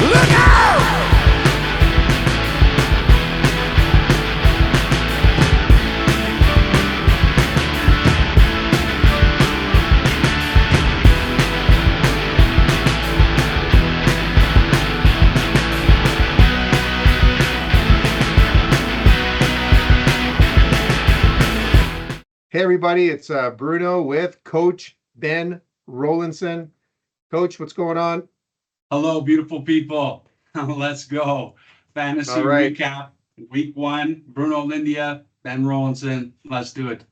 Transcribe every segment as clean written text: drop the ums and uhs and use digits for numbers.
Look out! Hey everybody, it's Bruno with Coach Ben Rollinson. Coach, what's going on? Hello, beautiful people. Let's go. Fantasy All right. recap, week 1, Bruno Lindia, Ben Rollinson. Let's do it.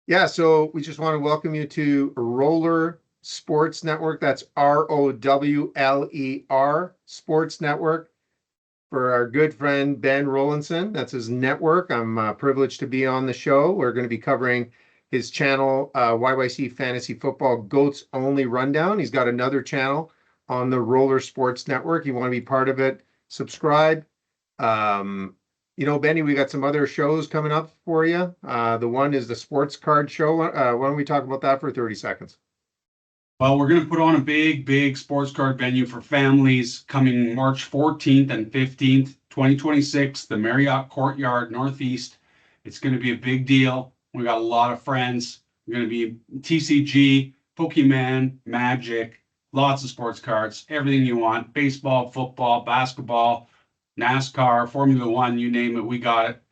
Yeah, so we just want to welcome you to Rowler Sports Network. That's Rowler Sports Network. For our good friend Ben Rollinson, that's his network. I'm privileged to be on the show. We're going to be covering his channel, YYC Fantasy Football Goats Only Rundown. He's got another channel on the Roller Sports Network. You want to be part of it, subscribe. Benny, we got some other shows coming up for you. The one is the sports card show. Why don't we talk about that for 30 seconds? Well, we're going to put on a big sports card venue for families coming March 14th and 15th, 2026, the Marriott Courtyard Northeast. It's going to be a big deal. We got a lot of friends. We're going to be TCG, Pokemon, Magic, lots of sports cards, everything you want, baseball, football, basketball, NASCAR, Formula One, you name it, we got it.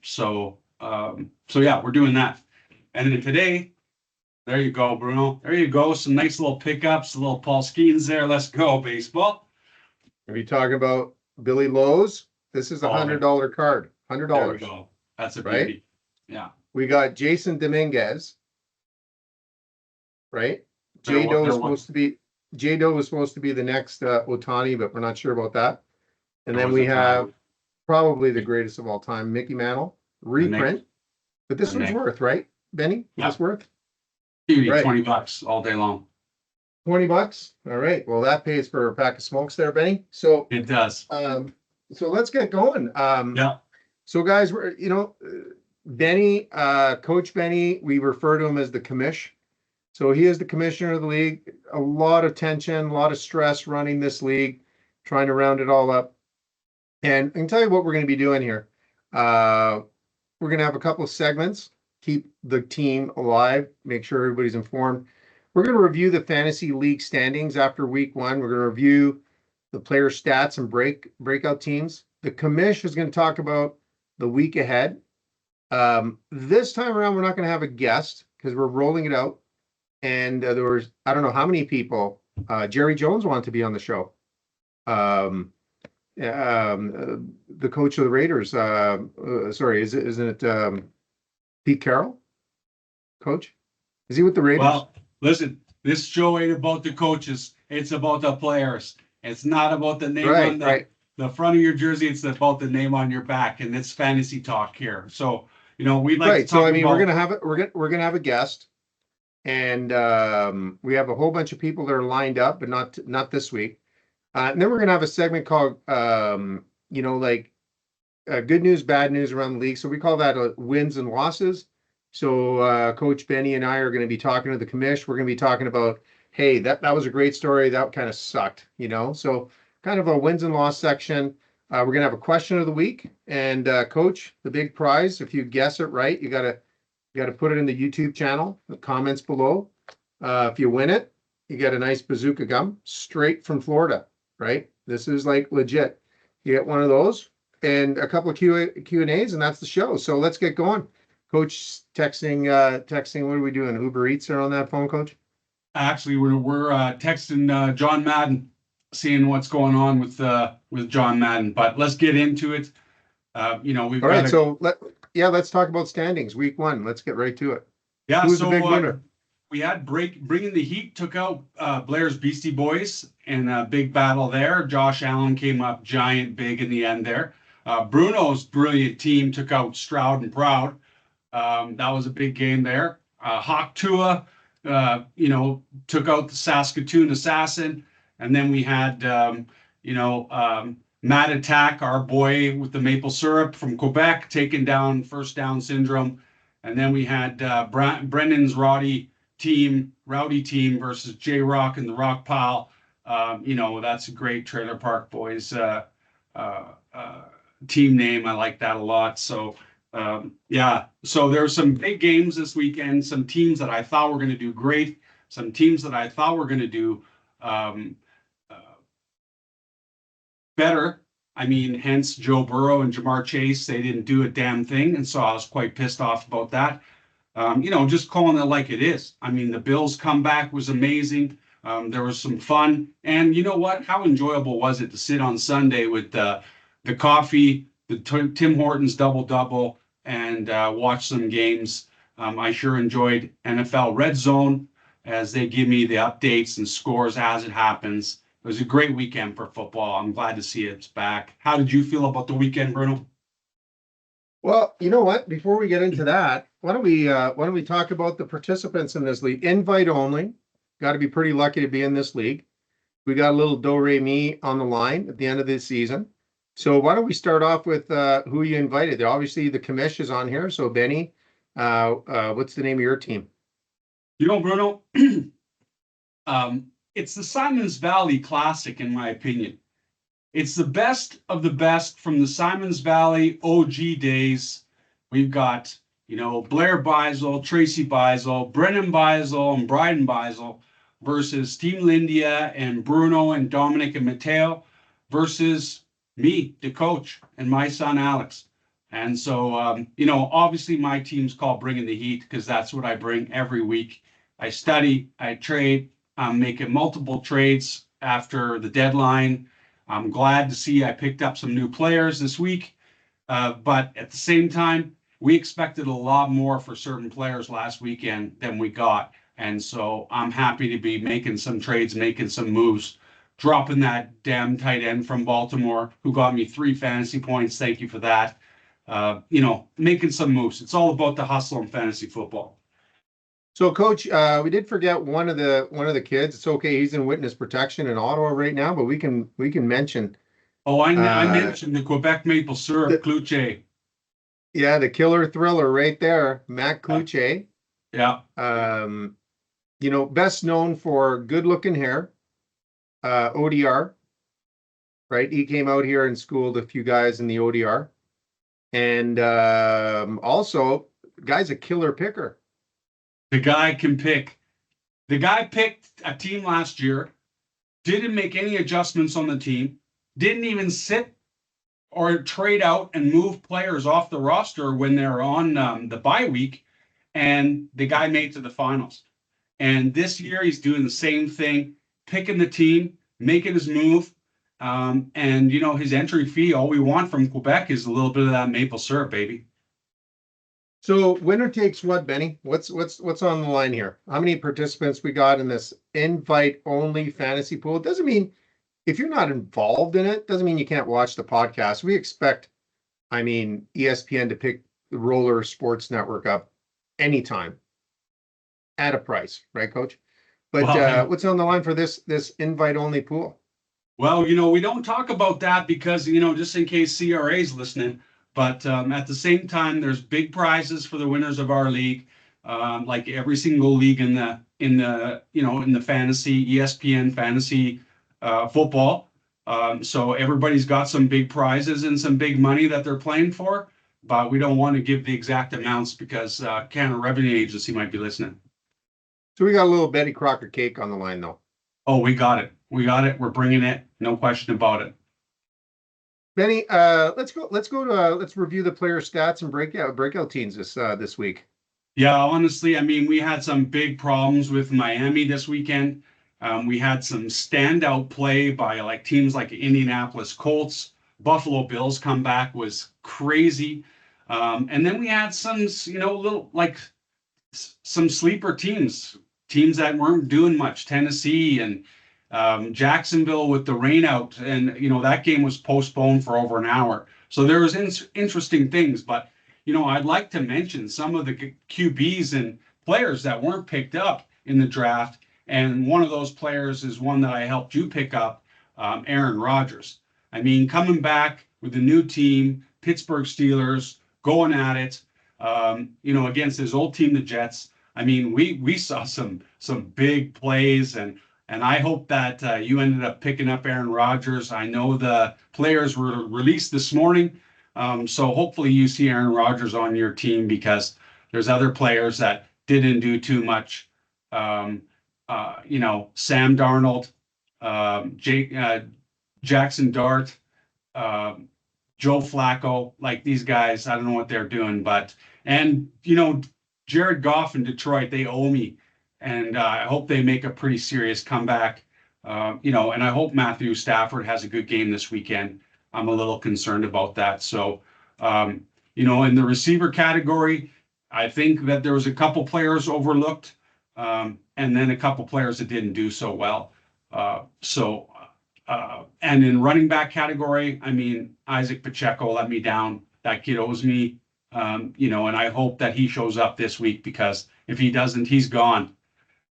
So yeah, we're doing that. And then today, there you go, Bruno. There you go. Some nice little pickups, a little Paul Skeens there. Let's go, baseball. Are you talking about Billy Lowe's? This is a $100 card. $100. There we go. That's a beauty. Right? Yeah. We got Jason Dominguez, right? J-Do was supposed to be the next Otani, but we're not sure about that. And then we have probably the greatest of all time, Mickey Mantle, reprint. But this one's worth, right, Benny? Yeah. This worth? Beauty, Right. $20 all day long. $20. All right. Well, that pays for a pack of smokes there, Benny. So It does. so let's get going. Yeah. So guys, Benny, Coach Benny, we refer to him as the commish. So he is the commissioner of the league. A lot of tension, a lot of stress running this league, trying to round it all up. And I can tell you what we're going to be doing here. We're going to have a couple of segments, keep the team alive, make sure everybody's informed. We're going to review the fantasy league standings after week 1. We're going to review the player stats and breakout teams. The commish is going to talk about the week ahead. This time around, we're not going to have a guest because we're rolling it out. And there was, I don't know how many people, Jerry Jones wanted to be on the show. The coach of the Raiders, sorry, isn't it Pete Carroll? Coach? Is he with the Raiders? Well, listen, this show ain't about the coaches. It's about the players. It's not about the name on the front of your jersey. It's about the name on your back. And it's fantasy talk here. So, we'd like to talk so I mean, about... we're gonna have a guest. And we have a whole bunch of people that are lined up, but not this week. And then we're going to have a segment called, good news, bad news around the league. So we call that wins and losses. So Coach Benny and I are going to be talking to the commish. We're going to be talking about, hey, that was a great story. That kind of sucked, So kind of a wins and loss section. We're going to have a question of the week. And Coach, the big prize, if you guess it right, you got to put it in the YouTube channel, the comments below. If you win it, you get a nice bazooka gum straight from Florida, right? This is like legit. You get one of those and a couple of Q&As, and that's the show. So let's get going. Coach texting, what are we doing? Uber Eats are on that phone, Coach? Actually, we're texting John Madden, seeing what's going on with John Madden. But let's get into it. We've All got right, so let's talk about standings. Week 1. Let's get right to it. Yeah, who's the big winner? We had Bringing the Heat took out Blair's Beastie Boys in a big battle there. Josh Allen came up giant big in the end there. Bruno's brilliant team took out Stroud and Proud. That was a big game there. Hawk Tua, took out the Saskatoon Assassin. And then we had, Matt Attack, our boy with the maple syrup from Quebec, taking down First Down Syndrome. And then we had Brendan's Rowdy team versus J-Rock and the Rock Pile. That's a great Trailer Park Boys uh, uh, team name. I like that a lot. So, yeah. So there's some big games this weekend. Some teams that I thought were going to do great. Some teams that I thought were going to do um, uh, better. I mean, hence Joe Burrow and Jamar Chase. They didn't do a damn thing, and so I was quite pissed off about that. Just calling it like it is. I mean, the Bills' comeback was amazing. There was some fun, and you know what? How enjoyable was it to sit on Sunday with the coffee, the Tim Hortons double double, and watch some games. I sure enjoyed NFL Red Zone as they give me the updates and scores as it happens. It was a great weekend for football. I'm glad to see it's back. How did you feel about the weekend, Bruno? Well, you know what? Before we get into that, why don't we talk about the participants in this league? Invite only. Got to be pretty lucky to be in this league. We got a little do re mi on the line at the end of this season. So why don't we start off with who you invited? Obviously, the commish is on here. So Benny, what's the name of your team? Bruno, it's the Simons Valley Classic, in my opinion. It's the best of the best from the Simons Valley OG days. We've got, Blair Beisel, Tracy Beisel, Brennan Beisel, and Bryden Beisel versus Team Lindia and Bruno and Dominic and Mateo versus me, the coach, and my son Alex. And so, obviously my team's called Bringing the Heat because that's what I bring every week. I study, I trade, I'm making multiple trades after the deadline. I'm glad to see I picked up some new players this week. But at the same time, we expected a lot more for certain players last weekend than we got. And so I'm happy to be making some trades, making some moves, dropping that damn tight end from Baltimore who got me 3 fantasy points. Thank you for that. Making some moves. It's all about the hustle in fantasy football. So, Coach, we did forget one of the kids. It's okay; he's in witness protection in Ottawa right now, but we can mention. Oh, I mentioned the Quebec maple syrup, Kluche. Yeah, the killer thriller right there, Matt Kluche. Yeah. Best known for good-looking hair, ODR, right? He came out here and schooled a few guys in the ODR, and also, guy's a killer picker. The guy can pick. The guy picked a team last year, didn't make any adjustments on the team, didn't even sit or trade out and move players off the roster when they're on the bye week, and the guy made to the finals. And this year he's doing the same thing, picking the team, making his move, and his entry fee. All we want from Quebec is a little bit of that maple syrup, baby. So winner takes what, Benny? What's on the line here? How many participants we got in this invite only fantasy pool? It doesn't mean if you're not involved in it, doesn't mean you can't watch the podcast. We expect, ESPN to pick the Roller Sports Network up anytime at a price, right, Coach? But what's on the line for this invite only pool? Well, we don't talk about that because, just in case CRA is listening. But at the same time, there's big prizes for the winners of our league, like every single league in the fantasy ESPN fantasy football. So everybody's got some big prizes and some big money that they're playing for, but we don't want to give the exact amounts because Canada Revenue Agency might be listening. So we got a little Betty Crocker cake on the line, though. Oh, we got it. We're bringing it. No question about it. Benny, let's review the player stats and breakout teams this week. Yeah, honestly, we had some big problems with Miami this weekend. We had some standout play by teams like Indianapolis Colts. Buffalo Bills comeback was crazy. And then we had some, some sleeper teams that weren't doing much. Tennessee and Jacksonville with the rain out, and that game was postponed for over an hour. So there was interesting things, but I'd like to mention some of the QBs and players that weren't picked up in the draft, and one of those players is one that I helped you pick up, Aaron Rodgers. Coming back with a new team, Pittsburgh Steelers, going at it, against his old team, the Jets. We saw some big plays, and And I hope that you ended up picking up Aaron Rodgers. I know the players were released this morning. So hopefully you see Aaron Rodgers on your team because there's other players that didn't do too much. Sam Darnold, Jackson Dart, um, Joe Flacco, like these guys, I don't know what they're doing, and Jared Goff in Detroit, they owe me, and I hope they make a pretty serious comeback. And I hope Matthew Stafford has a good game this weekend. I'm a little concerned about that. So, in the receiver category, I think that there was a couple players overlooked, and then a couple players that didn't do so well. And in running back category, I mean, Isaac Pacheco let me down. That kid owes me, and I hope that he shows up this week because if he doesn't, he's gone.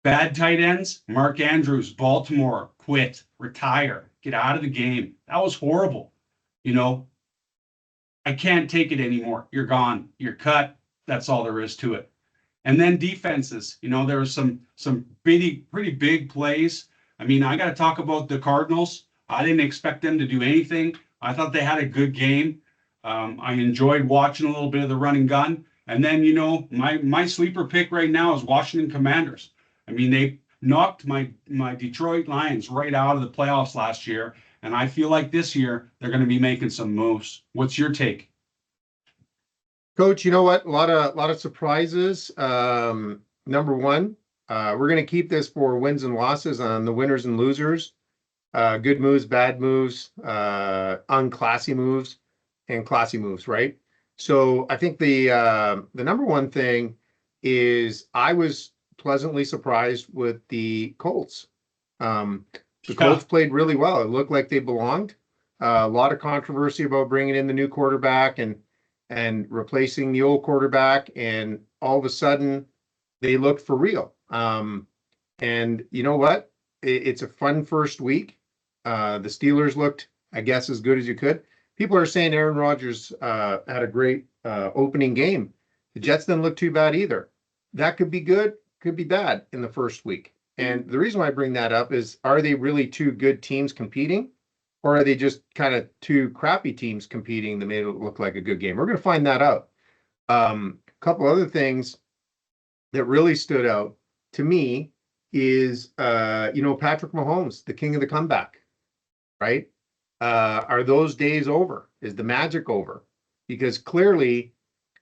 Bad tight ends, Mark Andrews, Baltimore, quit, retire, get out of the game. That was horrible. I can't take it anymore. You're gone. You're cut. That's all there is to it. And then defenses, there was some pretty big plays. I mean, I got to talk about the Cardinals. I didn't expect them to do anything. I thought they had a good game. I enjoyed watching a little bit of the running gun. And then, my sleeper pick right now is Washington Commanders. I mean, they knocked my Detroit Lions right out of the playoffs last year. And I feel like this year they're going to be making some moves. What's your take? Coach, you know what? A lot of surprises. Number one, we're going to keep this for wins and losses on the winners and losers. Good moves, bad moves, unclassy moves, and classy moves, right? So I think the number one thing is I was pleasantly surprised with the Colts. The Colts played really well. It looked like they belonged. A lot of controversy about bringing in the new quarterback and replacing the old quarterback, and all of a sudden they looked for real. And you know what? It's a fun first week. The Steelers looked, I guess, as good as you could. People are saying Aaron Rodgers had a great opening game. The Jets didn't look too bad either. That could be good, could be bad in the first week. And the reason why I bring that up is, are they really two good teams competing? Or are they just kind of two crappy teams competing that made it look like a good game? We're going to find that out. A couple other things that really stood out to me is, Patrick Mahomes, the king of the comeback, right? Are those days over? Is the magic over? Because clearly,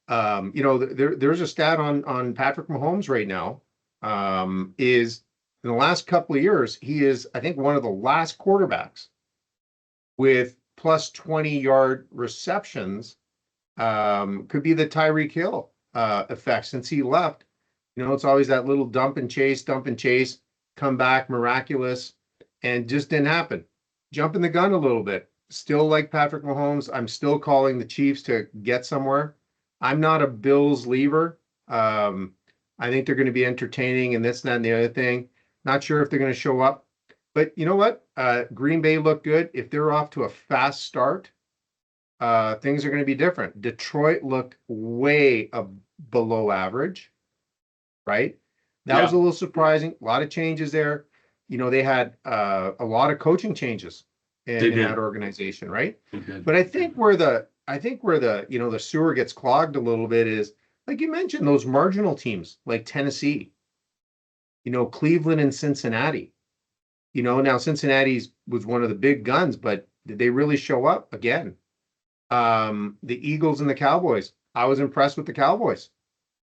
there's a stat on Patrick Mahomes right now, is in the last couple of years, he is, I think, one of the last quarterbacks with plus 20-yard receptions. Could be the Tyreek Hill effect since he left. It's always that little dump and chase, come back, miraculous, and just didn't happen. Jumping the gun a little bit. Still like Patrick Mahomes. I'm still calling the Chiefs to get somewhere. I'm not a Bills lever. I think they're going to be entertaining and this, that, and the other thing. Not sure if they're going to show up. But you know what? Green Bay looked good. If they're off to a fast start, things are going to be different. Detroit looked way below average, right? That was a little surprising. A lot of changes there. They had a lot of coaching changes in that organization, right? But I think where the the sewer gets clogged a little bit is, like you mentioned, those marginal teams like Tennessee, Cleveland and Cincinnati. Now Cincinnati's was one of the big guns, but did they really show up again? The Eagles and the Cowboys. I was impressed with the Cowboys,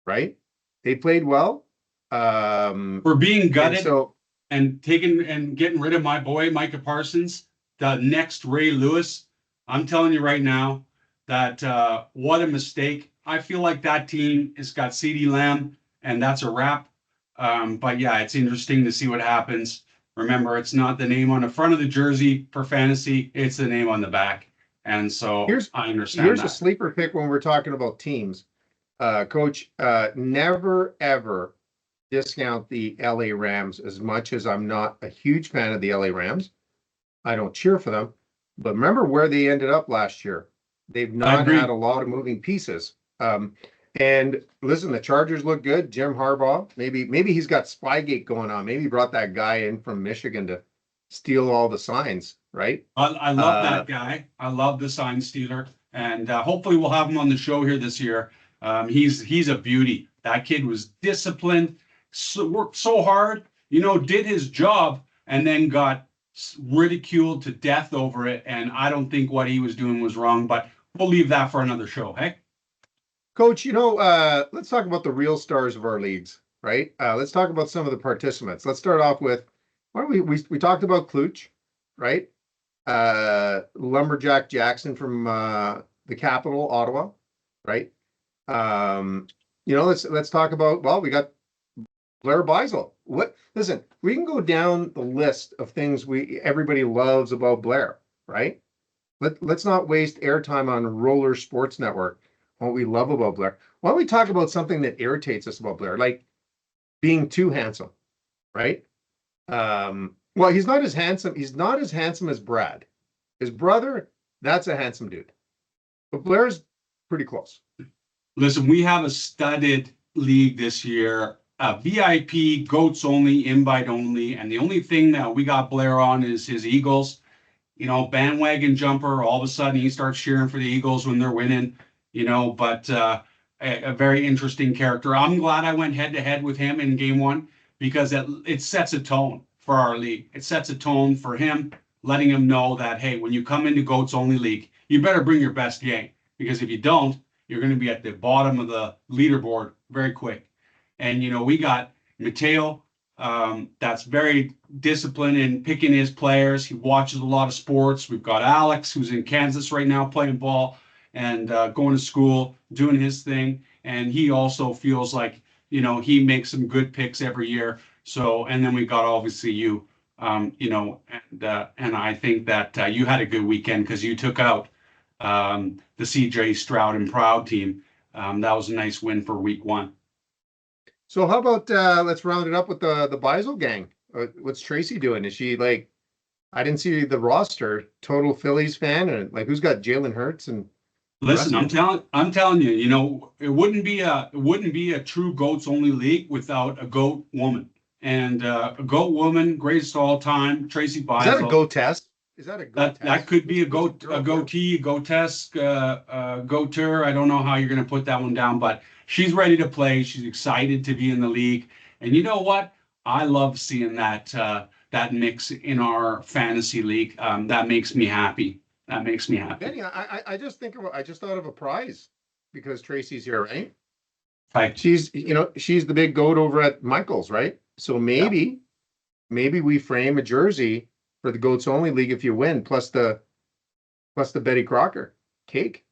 right? They played well. We're being gutted and getting rid of my boy Micah Parsons, the next Ray Lewis. I'm telling you right now that what a mistake. I feel like that team has got CeeDee Lamb, and that's a wrap. But yeah, it's interesting to see what happens. Remember, it's not the name on the front of the jersey for fantasy, it's the name on the back. And so I understand Here's a sleeper pick when we're talking about teams. Coach, never, ever discount the LA Rams. As much as I'm not a huge fan of the LA Rams, I don't cheer for them. But remember where they ended up last year. They've not had a lot of moving pieces. And listen, the Chargers look good. Jim Harbaugh, maybe he's got Spygate going on. Maybe he brought that guy in from Michigan to steal all the signs, right? I love that guy. I love the sign stealer, and hopefully we'll have him on the show here this year. He's a beauty. That kid was disciplined, worked so hard, did his job, and then got ridiculed to death over it. And I don't think what he was doing was wrong, but we'll leave that for another show. Hey, Coach, let's talk about the real stars of our leagues, right? Let's talk about some of the participants. Let's start off with, why don't we talked about Kluch, right? Lumberjack Jackson from the capital, Ottawa, right? Let's talk about, well, we got Blair Beisel. Listen, we can go down the list of things everybody loves about Blair, right? Let's not waste airtime on Roller Sports Network. What we love about Blair. Why don't we talk about something that irritates us about Blair, like being too handsome, right? Well, he's not as handsome. He's not as handsome as Brad. His brother, that's a handsome dude. But Blair's pretty close. listen, we have a studded league this year, VIP, goats only, invite only, and the only thing that we got Blair on is his Eagles. Bandwagon jumper. All of a sudden, he starts cheering for the Eagles when they're winning. But a very interesting character. I'm glad I went head to head with him in game one because it sets a tone for our league. It sets a tone for him, letting him know that, hey, when you come into Goats Only League, you better bring your best game because if you don't, you're going to be at the bottom of the leaderboard very quick. And, we got Mateo, that's very disciplined in picking his players. He watches a lot of sports. We've got Alex, who's in Kansas right now playing ball and going to school, doing his thing. And he also feels like, he makes some good picks every year. So, and then we got obviously you, and I think that you had a good weekend because you took out the CJ Stroud and Proud team. That was a nice win for week one. So how about let's round it up with the Beisel gang. What's Tracy doing? Is she like? I didn't see the roster. Total Phillies fan, and like who's got Jalen Hurts and. Listen, I'm telling you, it wouldn't be a true goats only league without a goat woman. And a goat woman, greatest of all time, Tracy Beisel. Is that a goat test? Is that a goat test? That could be a goatee, goatesk, goater. I don't know how you're going to put that one down, but she's ready to play. She's excited to be in the league. And you know what? I love seeing that mix in our fantasy league. That makes me happy. That makes me happy. Benny, I just thought of a prize because Tracy's here, right? Right. She's the big goat over at Michael's, right? So maybe we frame a jersey for the Goats Only League if you win, plus the Betty Crocker cake.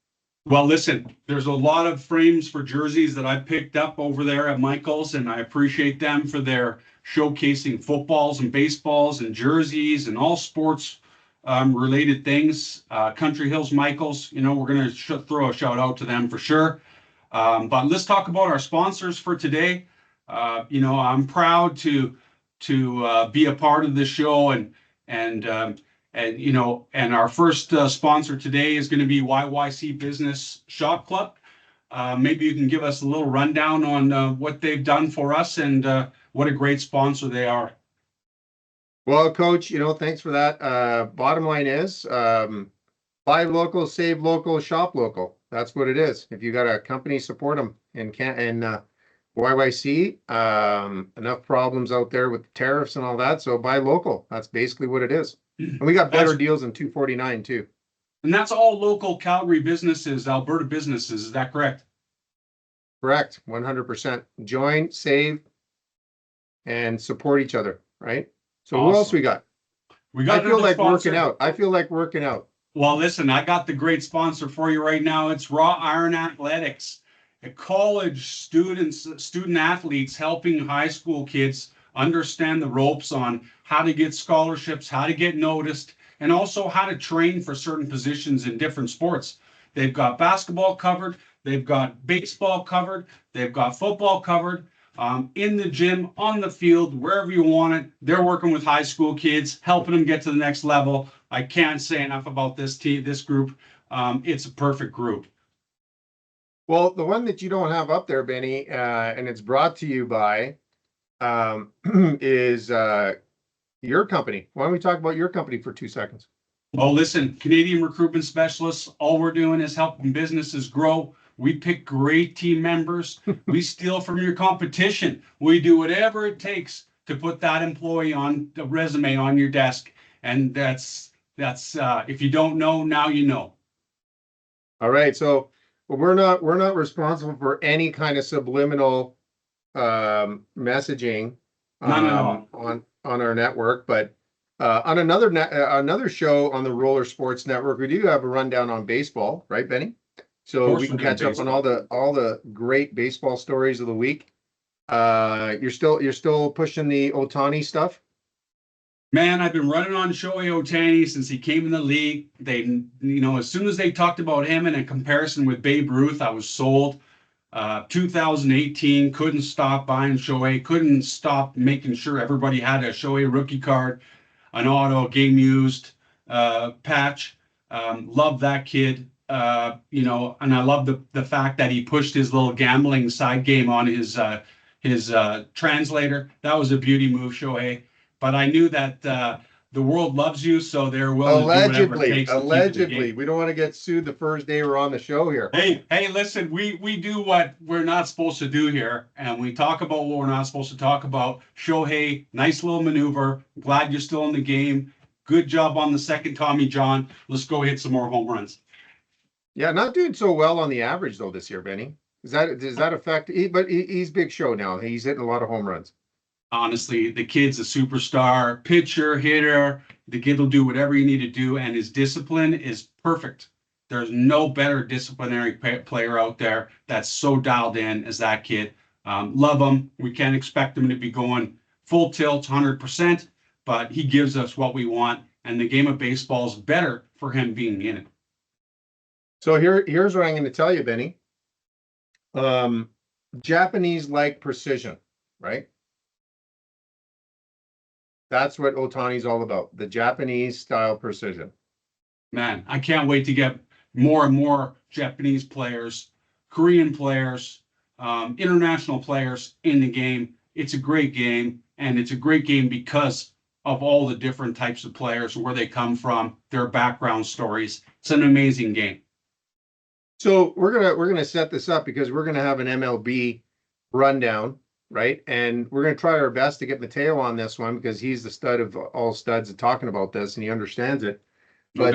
Well, listen, there's a lot of frames for jerseys that I picked up over there at Michael's, and I appreciate them for their showcasing footballs and baseballs and jerseys and all sports related things. Country Hills Michael's, we're going to throw a shout out to them for sure. But let's talk about our sponsors for today. I'm proud to be a part of this show and our first sponsor today is going to be YYC Business Shop Club. Maybe you can give us a little rundown on what they've done for us and what a great sponsor they are. Well, Coach, thanks for that. Bottom line is buy local, save local, shop local. That's what it is. If you got a company, support them. And YYC, enough problems out there with tariffs and all that. So buy local. That's basically what it is. And we got better deals than 249 too. And that's all local Calgary businesses, Alberta businesses. Is that correct? Correct. 100%. Join, save, and support each other. Right. So awesome. Who else we got? I feel like working out. Well, listen, I got the great sponsor for you right now. It's Raw Iron Athletics, a college student athletes helping high school kids understand the ropes on how to get scholarships, how to get noticed, and also how to train for certain positions in different sports. They've got basketball covered, they've got baseball covered, they've got football covered. In the gym, on the field, wherever you want it. They're working with high school kids, helping them get to the next level. I can't say enough about this group. It's a perfect group. Well, the one that you don't have up there, Benny, and it's brought to you by is your company. Why don't we talk about your company for 2 seconds? Oh, listen, Canadian recruitment specialists, all we're doing is helping businesses grow. We pick great team members. We steal from your competition. We do whatever it takes to put that employee on the resume on your desk. And that's if you don't know, now you know. All right, so we're not responsible for any kind of subliminal messaging None at all. on our network, but on another show on the Roller Sports Network, we do have a rundown on baseball, right, Benny? So course we can we're doing catch up on all the great baseball stories of the week. You're still pushing the Otani stuff? Man, I've been running on Shohei Ohtani since he came in the league. As soon as they talked about him in a comparison with Babe Ruth, I was sold. 2018, couldn't stop buying Shohei, couldn't stop making sure everybody had a Shohei rookie card, an auto, game used patch. Love that kid. And I love the fact that he pushed his little gambling side game on his translator. That was a beauty move, Shohei. But I knew that the world loves you, so they're willing to do whatever it takes to keep it the game. We don't want to get sued the first day we're on the show here. Hey, listen, we do what we're not supposed to do here, and we talk about what we're not supposed to talk about. Shohei, nice little maneuver. Glad you're still in the game. Good job on the second Tommy John. Let's go hit some more home runs. Yeah, not doing so well on the average though this year, Benny. Does that affect? He's Big Show now. He's hitting a lot of home runs. Honestly, the kid's a superstar, pitcher, hitter. The kid will do whatever you need to do, and his discipline is perfect. There's no better disciplinary player out there that's so dialed in as that kid. Love him. We can't expect him to be going full tilt 100%, but he gives us what we want, and the game of baseball is better for him being in it. So here's what I'm going to tell you, Benny. Japanese like precision, right? That's what Otani's all about, the Japanese style precision. Man, I can't wait to get more and more Japanese players, Korean players, international players in the game. It's a great game, and it's a great game because of all the different types of players, where they come from, their background stories. It's an amazing game. So we're gonna set this up because we're gonna have an MLB rundown, right? And we're going to try our best to get Mateo on this one because he's the stud of all studs at talking about this and he understands it. But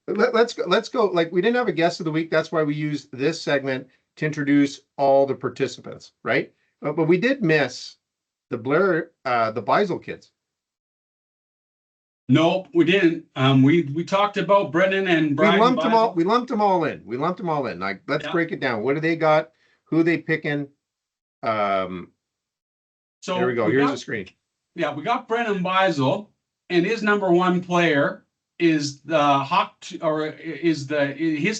let's go. Like, we didn't have a guest of the week. That's why we used this segment to introduce all the participants, right? But we did miss the Beisel kids. No, we didn't. We talked about Brennan and Brian. We lumped them all in. Like, let's break it down. What do they got? Who are they picking? So here we go. Here's the screen. Yeah, we got Brennan Beisel, and his number one player is his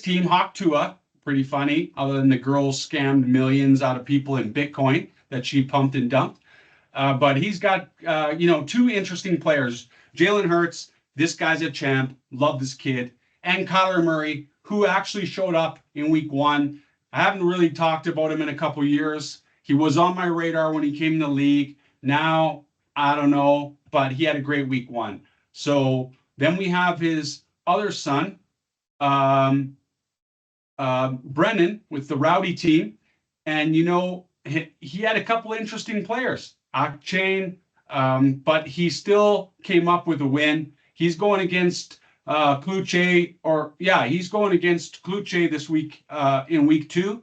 team Hawk Tua. Pretty funny, other than the girl scammed millions out of people in Bitcoin that she pumped and dumped. But he's got two interesting players. Jalen Hurts, this guy's a champ. Love this kid. And Kyler Murray, who actually showed up in week 1. I haven't really talked about him in a couple years. He was on my radar when he came in the league. Now, I don't know, but he had a great week 1. So then we have his other son, Brennan, with the Rowdy team. And, he had a couple interesting players, Octane, but he still came up with a win. He's going against Kluche, he's going against Kluche this week in week 2.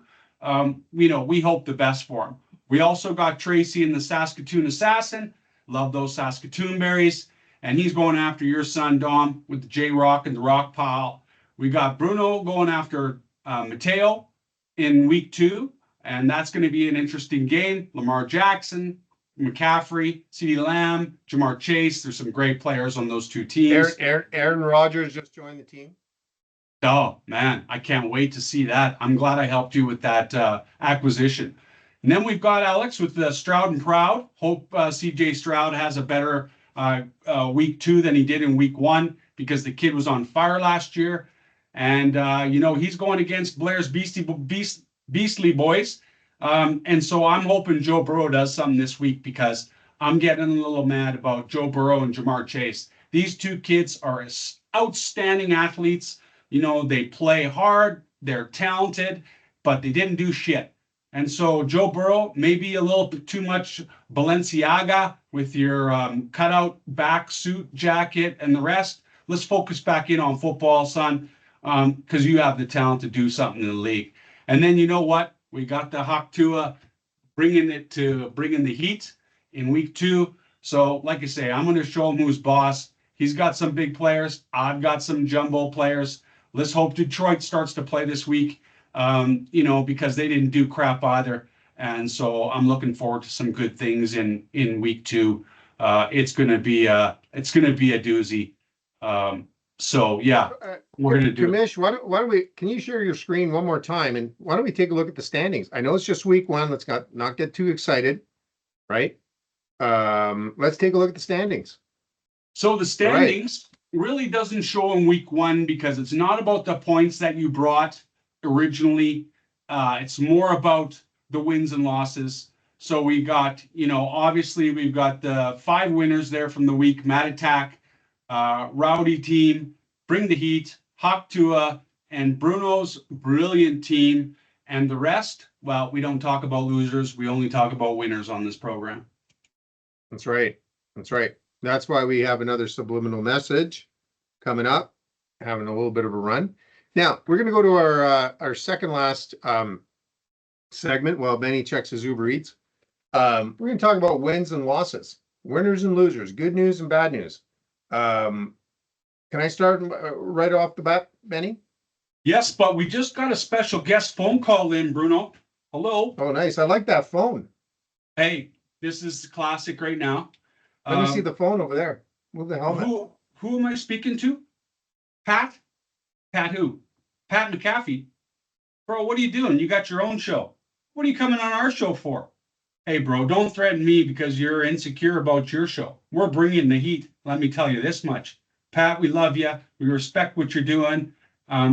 We hope the best for him. We also got Tracy in the Saskatoon Assassin. Love those Saskatoon berries. And he's going after your son, Dom, with the J-Rock and the Rock Pile. We got Bruno going after Mateo in week 2. And that's going to be an interesting game. Lamar Jackson, McCaffrey, CeeDee Lamb, Jamar Chase. There's some great players on those two teams. Aaron Rodgers just joined the team. Oh, man, I can't wait to see that. I'm glad I helped you with that acquisition. And then we've got Alex with Stroud and Proud. Hope CJ Stroud has a better week 2 than he did in week 1 because the kid was on fire last year. And, he's going against Blair's Beastly Boys. And so I'm hoping Joe Burrow does something this week because I'm getting a little mad about Joe Burrow and Jamar Chase. These two kids are outstanding athletes. They play hard, they're talented, but they didn't do shit. And so Joe Burrow, maybe a little bit too much Balenciaga with your cutout back suit jacket and the rest. Let's focus back in on football, son, because you have the talent to do something in the league. And then you know what? We got the Hawk Tua bringing the heat in week 2. So, like I say, I'm going to show him who's boss. He's got some big players. I've got some jumbo players. Let's hope Detroit starts to play this week, because they didn't do crap either. And so I'm looking forward to some good things in week 2. It's going to be a doozy. So yeah, we're going to do it. Kamish, why don't we, can you share your screen one more time? And why don't we take a look at the standings? I know it's just week 1. Let's not get too excited, right? Let's take a look at the standings. So the standings really doesn't show in week 1 because it's not about the points that you brought originally. It's more about the wins and losses. So we got, obviously we've got the 5 winners there from the week: Mad Attack, Rowdy Team, Bring the Heat, Hawk Tua, and Bruno's brilliant team. And the rest, well, we don't talk about losers. We only talk about winners on this program. That's right. That's right. That's why we have another subliminal message coming up, having a little bit of a run. Now, we're going to go to our second last segment while Benny checks his Uber Eats. We're going to talk about wins and losses, winners and losers, good news and bad news. Can I start right off the bat, Benny? Yes, but we just got a special guest phone call in, Bruno. Hello. Oh, nice. I like that phone. Hey, this is classic right now. Let me see the phone over there. Move the helmet. Who am I speaking to? Pat? Pat who? Pat McAfee? Bro, what are you doing? You got your own show. What are you coming on our show for? Hey, bro, don't threaten me because you're insecure about your show. We're bringing the heat. Let me tell you this much. Pat, we love you. We respect what you're doing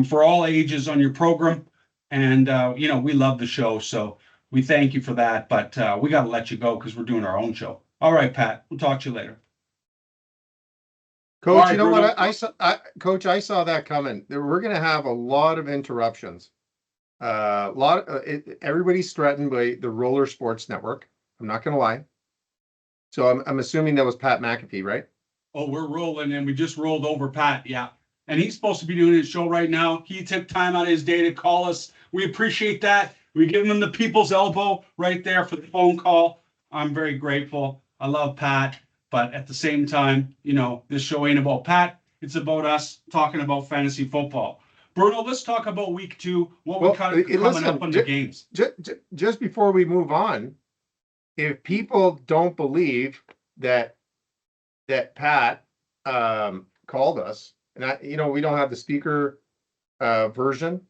for all ages on your program. And, we love the show. So we thank you for that. But we got to let you go because we're doing our own show. All right, Pat, we'll talk to you later. Coach, Right, you know Bruno. what? Coach, I saw that coming. We're going to have a lot of interruptions. Everybody's threatened by the Roller Sports Network. I'm not going to lie. So I'm assuming that was Pat McAfee, right? Oh, we're rolling, and we just rolled over Pat. Yeah. And he's supposed to be doing his show right now. He took time out of his day to call us. We appreciate that. We give him the people's elbow right there for the phone call. I'm very grateful. I love Pat. But at the same time, this show ain't about Pat. It's about us talking about fantasy football. Bruno, let's talk about week 2. Coming up on the games. Just before we move on, if people don't believe that Pat called us, and we don't have the speaker version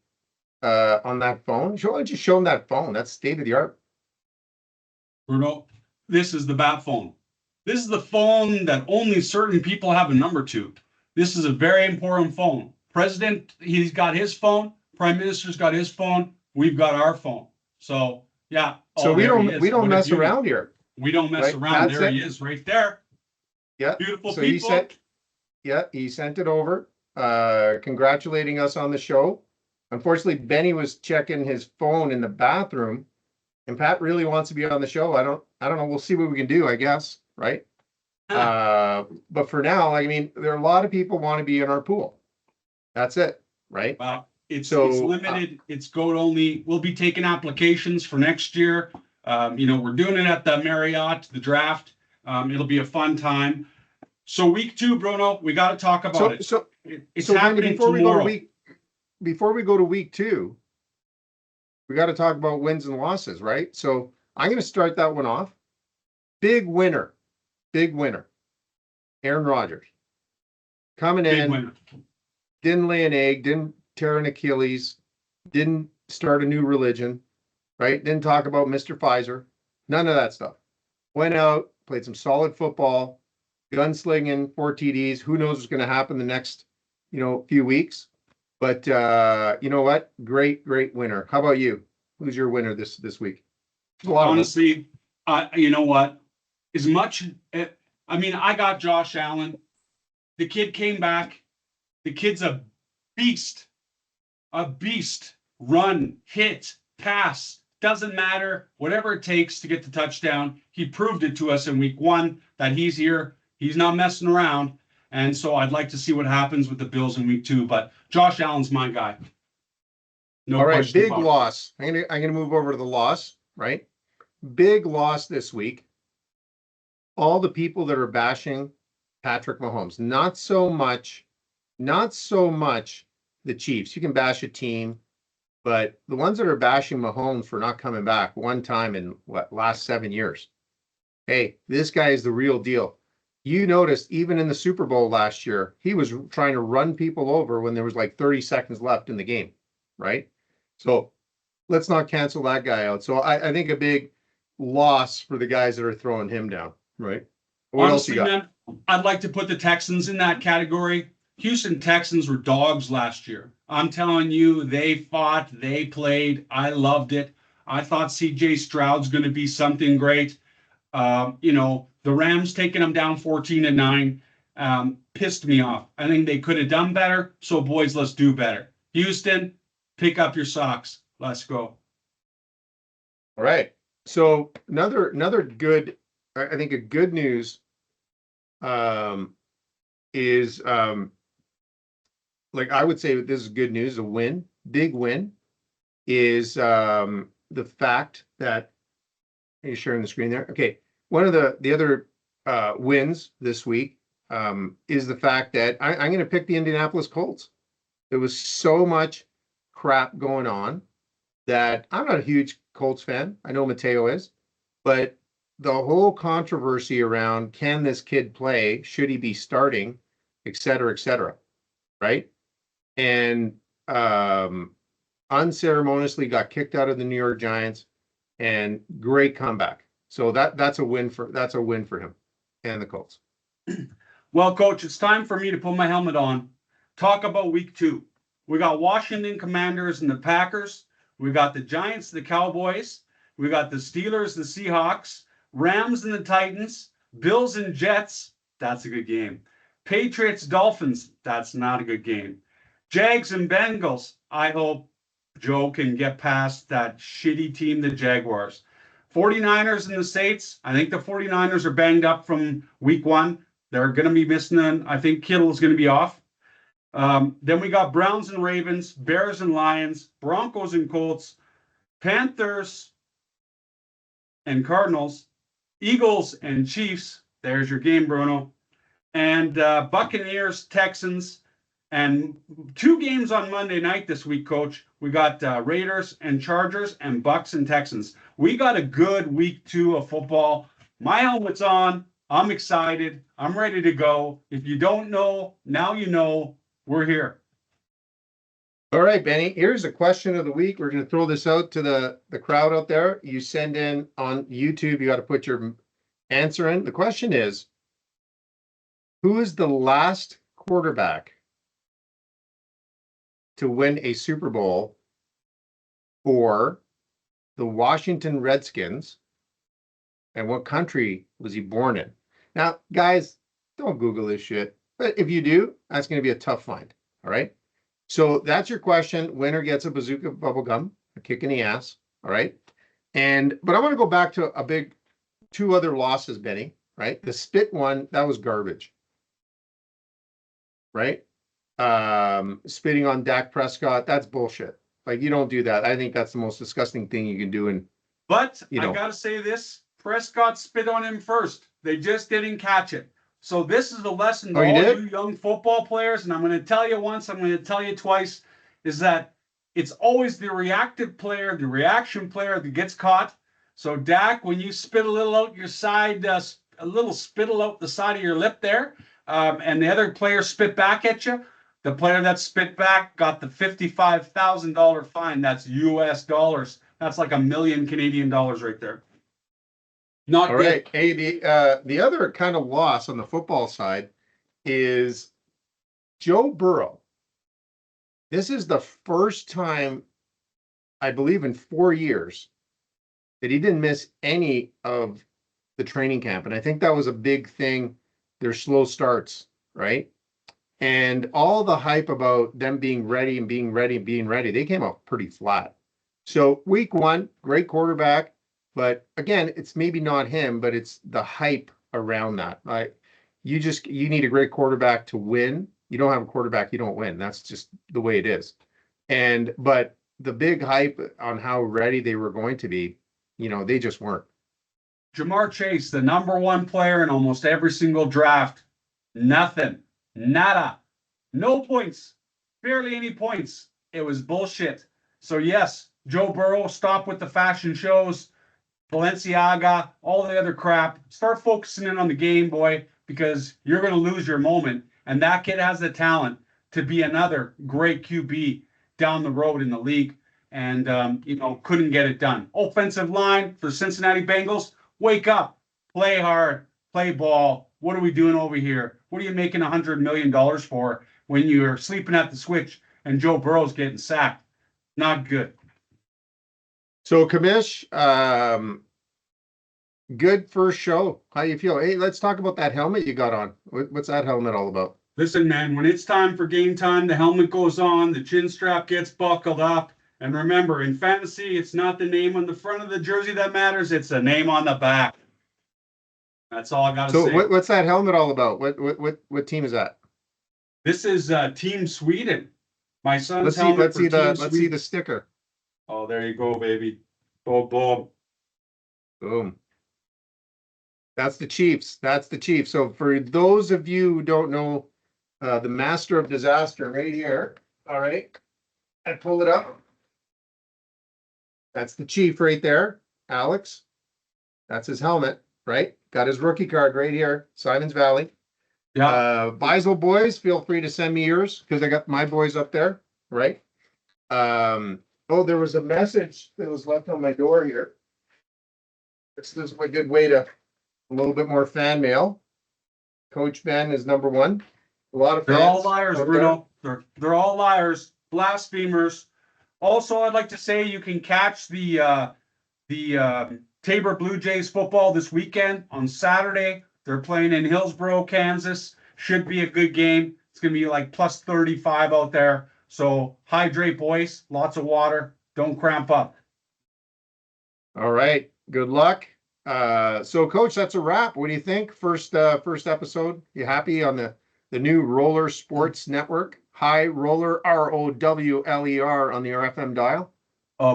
on that phone. Why don't you show them that phone? That's state of the art. Bruno, this is the bat phone. This is the phone that only certain people have a number to. This is a very important phone. President, he's got his phone. Prime Minister's got his phone. We've got our phone. So yeah. So we don't mess around here. We don't mess around. There he is, right there. Yeah. Beautiful people. He sent it over, congratulating us on the show. Unfortunately, Benny was checking his phone in the bathroom, and Pat really wants to be on the show. I don't know. We'll see what we can do, I guess. Right. But for now, there are a lot of people want to be in our pool. That's it. Right. Well, it's limited. It's goat only. We'll be taking applications for next year. We're doing it at the Marriott, the draft. It'll be a fun time. So week 2, Bruno, we got to talk about it. It's happening tomorrow. Before we go to week 2, we got to talk about wins and losses, right? So I'm going to start that one off. Big winner. Aaron Rodgers coming in, didn't lay an egg, didn't tear an Achilles, didn't start a new religion, right? Didn't talk about Mr. Pfizer, none of that stuff. Went out, played some solid football, gunslinging, 4 TDs. Who knows what's going to happen the next, few weeks? But you know what? Great winner. How about you? Who's your winner this week? There's a lot of them. Honestly, you know what? As much, I mean, I got Josh Allen. The kid came back. The kid's a beast. A beast. Run, hit, pass. Doesn't matter. Whatever it takes to get the touchdown. He proved it to us in week 1 that he's here. He's not messing around. And so I'd like to see what happens with the Bills in week 2. But Josh Allen's my guy. No All right, question big about it. loss. I'm gonna move over to the loss, right? Big loss this week. All the people that are bashing Patrick Mahomes, not so much the Chiefs. You can bash a team, but the ones that are bashing Mahomes for not coming back one time in last 7 years. Hey, this guy is the real deal. You noticed even in the Super Bowl last year, he was trying to run people over when there was like 30 seconds left in the game, right? So let's not cancel that guy out. So I think a big loss for the guys that are throwing him down, right? What else you Honestly, got? man, I'd like to put the Texans in that category. Houston Texans were dogs last year. I'm telling you, they fought, they played. I loved it. I thought CJ Stroud's going to be something great. The Rams taking them down 14-9 pissed me off. I think they could have done better. So, boys, let's do better. Houston, pick up your socks. Let's go. All right. So another good, I think a good news is like I would say this is good news, a win, big win is the fact that are you sharing the screen there? Okay. One of the other wins this week is the fact that I'm going to pick the Indianapolis Colts. There was so much crap going on that I'm not a huge Colts fan. I know Mateo is, but the whole controversy around can this kid play? Should he be starting, et cetera, right? And unceremoniously got kicked out of the New York Giants, and great comeback. So that's a win for him and the Colts. Well, Coach, it's time for me to put my helmet on. Talk about week 2. We got Washington Commanders and the Packers. We got the Giants, the Cowboys. We got the Steelers, the Seahawks, Rams and the Titans, Bills and Jets. That's a good game. Patriots, Dolphins. That's not a good game. Jags and Bengals. I hope Joe can get past that shitty team, the Jaguars. 49ers and the Saints. I think the 49ers are banged up from week 1. They're going to be missing I think Kittle's going to be off. Then we got Browns and Ravens, Bears and Lions, Broncos and Colts, Panthers and Cardinals, Eagles and Chiefs. There's your game, Bruno. And Buccaneers, Texans, and 2 games on Monday night this week, Coach. We got Raiders and Chargers and Bucks and Texans. We got a good week 2 of football. My helmet's on. I'm excited. I'm ready to go. If you don't know, now you know. We're here. All right, Benny, here's a question of the week. We're going to throw this out to the crowd out there. You send in on YouTube, you got to put your answer in. The question is, who is the last quarterback to win a Super Bowl for the Washington Redskins, and what country was he born in? Now, guys, don't Google this shit. But if you do, that's going to be a tough find. All right. So that's your question. Winner gets a bazooka bubble gum, a kick in the ass. All right. But I want to go back to 2 other losses, Benny. Right. The spit one, that was garbage. Right. Spitting on Dak Prescott, that's bullshit. Like, you don't do that. I think that's the most disgusting thing you can do. But I got to say this, Prescott spit on him first. They just didn't catch it. So this is a lesson to all you young football players, and I'm going to tell you once, I'm going to tell you twice, is that it's always the reactive player, the reaction player that gets caught. So Dak, when you spit a little out your side, a little spittle out the side of your lip there, and the other player spit back at you, the player that spit back got the $55,000 fine. That's US dollars. That's like $1 million Canadian dollars right there. Not all good. Right. Hey, the other kind of loss on the football side is Joe Burrow. This is the first time, I believe, in 4 years that he didn't miss any of the training camp. And I think that was a big thing. Their slow starts, right? And all the hype about them being ready and being ready and being ready, they came out pretty flat. So week one, great quarterback. But again, it's maybe not him, but it's the hype around that. Like you need a great quarterback to win. You don't have a quarterback, you don't win. That's just the way it is. But the big hype on how ready they were going to be, they just weren't. Jamar Chase, the number one player in almost every single draft. Nothing. Nada. No points. Barely any points. It was bullshit. So yes, Joe Burrow, stop with the fashion shows, Balenciaga, all the other crap. Start focusing in on the game, boy, because you're going to lose your moment. And that kid has the talent to be another great QB down the road in the league. And, couldn't get it done. Offensive line for Cincinnati Bengals, wake up, play hard, play ball. What are we doing over here? What are you making $100 million for when you're sleeping at the switch and Joe Burrow's getting sacked? Not good. So, Kamish, good first show. How you feel? Hey, let's talk about that helmet you got on. What's that helmet all about? Listen, man, when it's time for game time, the helmet goes on, the chin strap gets buckled up. And remember, in fantasy, it's not the name on the front of the jersey that matters, it's the name on the back. That's all I got to So say. what's that helmet all about? What team is that? This is Team Sweden. My son's Let's helmet see the sticker. Oh, there you go, baby. Boom, boom. Boom. That's the Chiefs. That's the Chiefs. So for those of you who don't know, the master of disaster right here. All right. I pull it up. That's the Chief right there, Alex. That's his helmet, right? Got his rookie card right here, Simons Valley. Yeah. Beisel boys, feel free to send me yours because I got my boys up there, right? There was a message that was left on my door here. This is a good way to a little bit more fan mail. Coach Ben is number one. A lot of They're fans all liars, Bruno. They're all liars, blasphemers. Also, I'd like to say you can catch the Tabor Blue Jays football this weekend on Saturday. They're playing in Hillsboro, Kansas. Should be a good game. It's going to be like plus 35 out there. So hydrate, boys. Lots of water. Don't cramp up. All right. Good luck. So Coach, that's a wrap. What do you think? First episode. You happy on the new Rowler Sports Network? Hi Rowler, ROWLER on the RFM dial.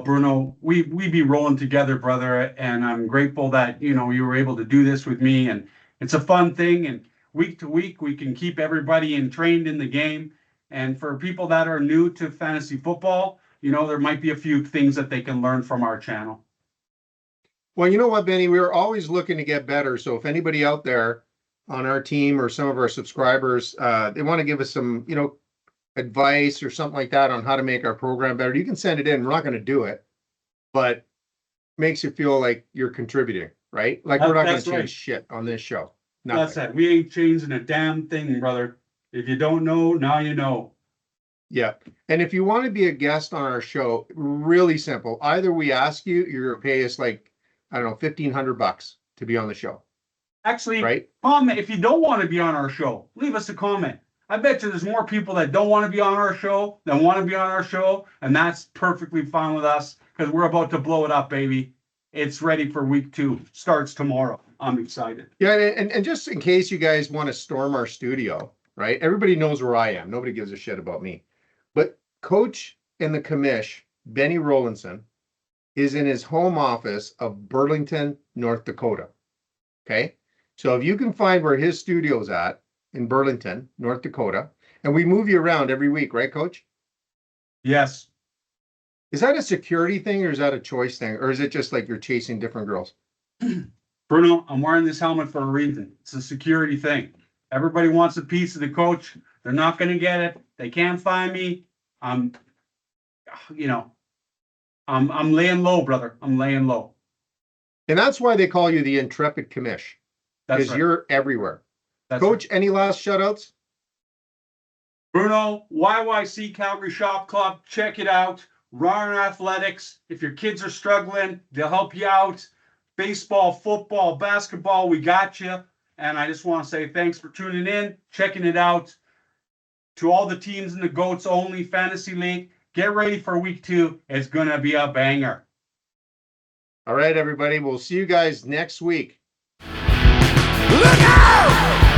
Bruno, we be rolling together, brother, and I'm grateful that you were able to do this with me, and it's a fun thing. And week to week, we can keep everybody trained in the game. And for people that are new to fantasy football, there might be a few things that they can learn from our channel. Well, you know what, Benny, we're always looking to get better. So if anybody out there on our team or some of our subscribers, they want to give us some, advice or something like that on how to make our program better, you can send it in. We're not going to do it, but makes you feel like you're contributing, right? Like we're not going to change shit on this show. Nothing. That's it. We ain't changing a damn thing, brother. If you don't know, now you know. Yeah. And if you want to be a guest on our show, really simple. Either we ask you, you're going to pay us like, I don't know, $1,500 to be on the show. Actually, right? Comment if you don't want to be on our show. Leave us a comment. I bet you there's more people that don't want to be on our show than want to be on our show, and that's perfectly fine with us because we're about to blow it up, baby. It's ready for week 2. Starts tomorrow. I'm excited. Yeah, and just in case you guys want to storm our studio, right? Everybody knows where I am. Nobody gives a shit about me. But Coach and the commish, Benny Rowlandson, is in his home office of Burlington, North Dakota. Okay? So if you can find where his studio's at, in Burlington, North Dakota, and we move you around every week, right, Coach? Yes. Is that a security thing or is that a choice thing? Or is it just like you're chasing different girls? Bruno, I'm wearing this helmet for a reason. It's a security thing. Everybody wants a piece of the coach. They're not going to get it. They can't find me. I'm laying low, brother. I'm laying low. And that's why they call you the intrepid commish. Because you're everywhere. That's Coach, right. Any last shout outs? Bruno, YYC Calgary Shop Club, check it out. Rowler Athletics. If your kids are struggling, they'll help you out. Baseball, football, basketball, we got you. And I just want to say thanks for tuning in, checking it out. To all the teams in the Goats Only Fantasy League, get ready for week 2. It's going to be a banger. All right, everybody. We'll see you guys next week. Look out!